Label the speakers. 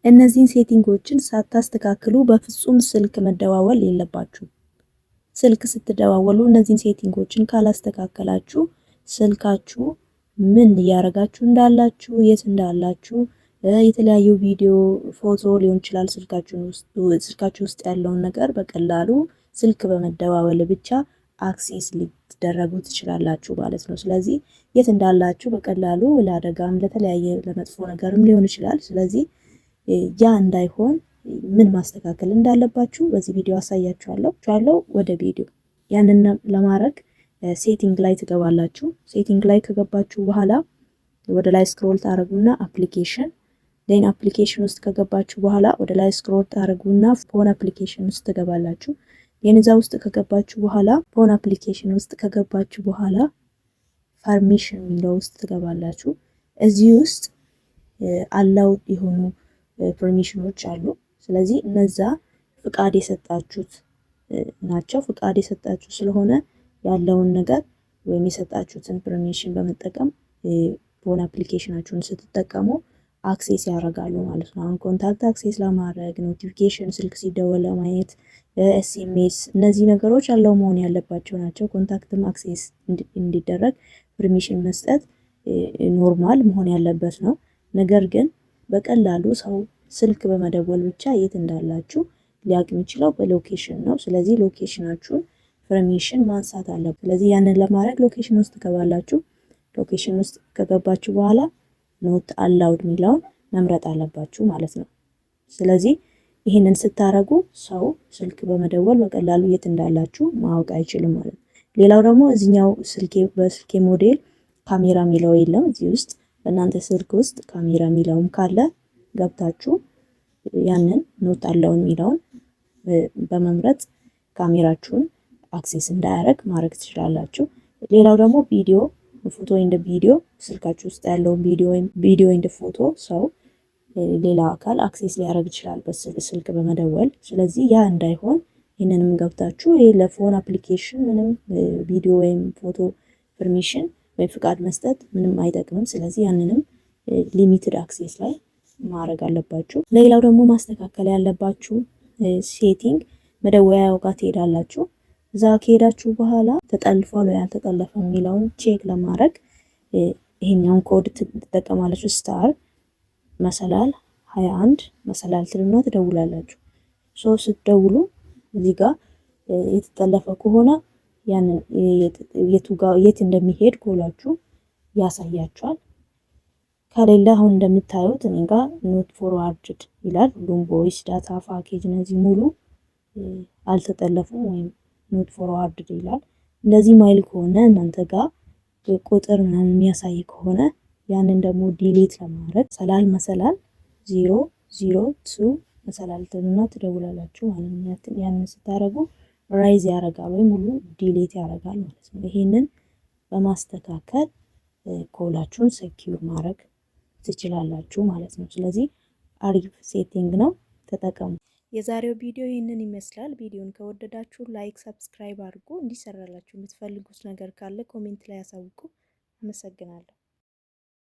Speaker 1: እነዚህን ሴቲንጎችን ሳታስተካክሉ በፍጹም ስልክ መደዋወል የለባችሁም። ስልክ ስትደዋወሉ እነዚህን ሴቲንጎችን ካላስተካከላችሁ ስልካችሁ ምን እያረጋችሁ እንዳላችሁ፣ የት እንዳላችሁ፣ የተለያዩ ቪዲዮ፣ ፎቶ ሊሆን ይችላል ስልካችሁ ውስጥ ያለውን ነገር በቀላሉ ስልክ በመደዋወል ብቻ አክሴስ ሊደረጉ ትችላላችሁ ማለት ነው። ስለዚህ የት እንዳላችሁ በቀላሉ ለአደጋም ለተለያየ ለመጥፎ ነገርም ሊሆን ይችላል። ስለዚህ ያ እንዳይሆን ምን ማስተካከል እንዳለባችሁ በዚህ ቪዲዮ አሳያችኋለሁ። ወደ ቪዲዮ ያንን ለማድረግ ሴቲንግ ላይ ትገባላችሁ። ሴቲንግ ላይ ከገባችሁ በኋላ ወደ ላይ ስክሮል ታረጉና አፕሊኬሽን ውስጥ ከገባችሁ በኋላ ወደ ላይ ስክሮል ታረጉና ፎን አፕሊኬሽን ውስጥ ትገባላችሁ። የነዛ ውስጥ ከገባችሁ በኋላ ፎን አፕሊኬሽን ውስጥ ከገባችሁ በኋላ ፐርሚሽን የሚለው ውስጥ ትገባላችሁ። እዚህ ውስጥ አላውድ የሆኑ ፐርሚሽኖች አሉ። ስለዚህ እነዛ ፍቃድ የሰጣችሁት ናቸው። ፍቃድ የሰጣችሁ ስለሆነ ያለውን ነገር ወይም የሰጣችሁትን ፐርሚሽን በመጠቀም ፎን አፕሊኬሽናችሁን ስትጠቀሙ አክሴስ ያደርጋሉ ማለት ነው። አሁን ኮንታክት አክሴስ ለማድረግ ኖቲፊኬሽን፣ ስልክ ሲደወል ለማየት፣ ኤስኤምኤስ እነዚህ ነገሮች ያለው መሆን ያለባቸው ናቸው። ኮንታክትም አክሴስ እንዲደረግ ፐርሚሽን መስጠት ኖርማል መሆን ያለበት ነው። ነገር ግን በቀላሉ ሰው ስልክ በመደወል ብቻ የት እንዳላችሁ ሊያውቅ የሚችለው በሎኬሽን ነው። ስለዚህ ሎኬሽናችሁን ፐርሚሽን ማንሳት አለበት። ስለዚህ ያንን ለማድረግ ሎኬሽን ውስጥ ትገባላችሁ። ሎኬሽን ውስጥ ከገባችሁ በኋላ ኖት አላውድ የሚለውን መምረጥ አለባችሁ ማለት ነው። ስለዚህ ይህንን ስታረጉ ሰው ስልክ በመደወል በቀላሉ የት እንዳላችሁ ማወቅ አይችልም ማለት ነው። ሌላው ደግሞ እዚኛው በስልኬ ሞዴል ካሜራ የሚለው የለም። እዚህ ውስጥ በእናንተ ስልክ ውስጥ ካሜራ የሚለውም ካለ ገብታችሁ ያንን ኖት አላውድ የሚለውን በመምረጥ ካሜራችሁን አክሴስ እንዳያደርግ ማድረግ ትችላላችሁ። ሌላው ደግሞ ቪዲዮ ፎቶ እንደ ቪዲዮ ስልካችሁ ውስጥ ያለውን ቪዲዮ እንደ ፎቶ ሰው ሌላ አካል አክሴስ ሊያደርግ ይችላል በስልክ በመደወል። ስለዚህ ያ እንዳይሆን ይህንንም ገብታችሁ ይሄ ለፎን አፕሊኬሽን ምንም ቪዲዮ ወይም ፎቶ ፐርሚሽን ወይም ፍቃድ መስጠት ምንም አይጠቅምም። ስለዚህ ያንንም ሊሚትድ አክሴስ ላይ ማድረግ አለባችሁ። ሌላው ደግሞ ማስተካከል ያለባችሁ ሴቲንግ መደወያው ጋር ትሄዳላችሁ። እዛ ከሄዳችሁ በኋላ ተጠልፏል ወይ አልተጠለፈም የሚለውን ቼክ ለማድረግ ይሄኛውን ኮድ ትጠቀማላችሁ። ስታር መሰላል 21 መሰላል ትሉና ትደውላላችሁ። ስትደውሉ እዚህ ጋር የተጠለፈ ከሆነ ያንን የት እንደሚሄድ ኮላችሁ ያሳያችኋል። ከሌላ አሁን እንደምታዩት እኔ ጋር ኖት ፎርዋርድድ ይላል። ሁሉም ቮይስ፣ ዳታ፣ ፓኬጅ እነዚህ ሙሉ አልተጠለፉም ወይም ኖት ፎርዋርድድ ይላል። እንደዚህ ማይል ከሆነ እናንተ ጋር ቁጥር ምናምን የሚያሳይ ከሆነ ያንን ደግሞ ዲሊት ለማድረግ መሰላል 002 መሰላል ትሉና ትደውላላችሁ ማለት ነው። ያንን ስታረጉ ራይዝ ያደርጋል ወይም ሙሉ ዲሊት ያደርጋል ማለት ነው። ይሄንን በማስተካከል ኮላችሁን ሴኪዩር ማድረግ ትችላላችሁ ማለት ነው። ስለዚህ አሪፍ ሴቲንግ ነው፣ ተጠቀሙ። የዛሬው ቪዲዮ ይህንን ይመስላል። ቪዲዮን ከወደዳችሁ ላይክ፣ ሰብስክራይብ አድርጉ። እንዲሰራላችሁ የምትፈልጉት ነገር ካለ ኮሜንት ላይ ያሳውቁ። አመሰግናለሁ።